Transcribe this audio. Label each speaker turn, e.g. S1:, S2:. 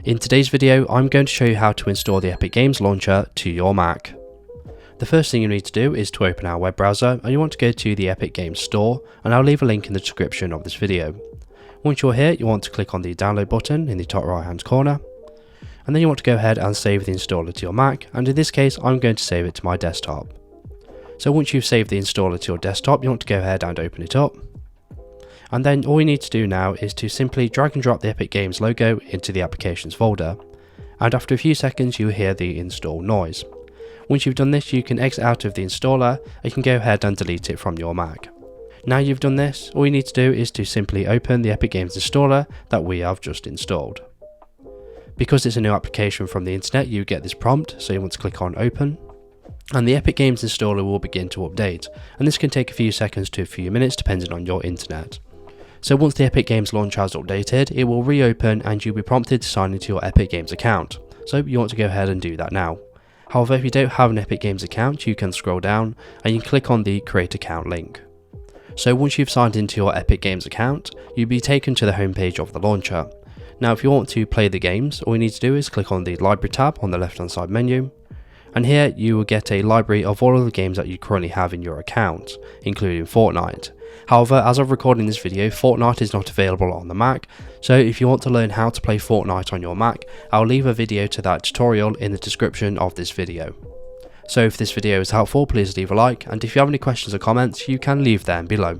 S1: In today's video, I'm going to show you how to install the Epic Games launcher to your Mac. The first thing you need to do is to open our web browser, and you want to go to the Epic Games store, and I'll leave a link in the description of this video. Once you're here, you want to click on the download button in the top right hand corner, and then you want to go ahead and save the installer to your Mac, and in this case I'm going to save it to my desktop. So once you've saved the installer to your desktop, you want to go ahead and open it up. And then all you need to do now is to simply drag and drop the Epic Games logo into the applications folder, and after a few seconds you'll hear the install noise. Once you've done this, you can exit out of the installer and you can go ahead and delete it from your Mac. Now you've done this, all you need to do is to simply open the Epic Games installer that we have just installed. Because it's a new application from the internet, you get this prompt, so you want to click on open, and the Epic Games installer will begin to update, and this can take a few seconds to a few minutes depending on your internet. So once the Epic Games launcher has updated, it will reopen and you'll be prompted to sign into your Epic Games account. So you want to go ahead and do that now. However, if you don't have an Epic Games account, you can scroll down and you can click on the create account link. So once you've signed into your Epic Games account, you'll be taken to the homepage of the launcher. Now if you want to play the games, all you need to do is click on the library tab on the left hand side menu. And here you will get a library of all of the games that you currently have in your account, including Fortnite. However, as of recording this video, Fortnite is not available on the Mac, so if you want to learn how to play Fortnite on your Mac, I'll leave a video to that tutorial in the description of this video. So if this video is helpful, please leave a like, and if you have any questions or comments, you can leave them below.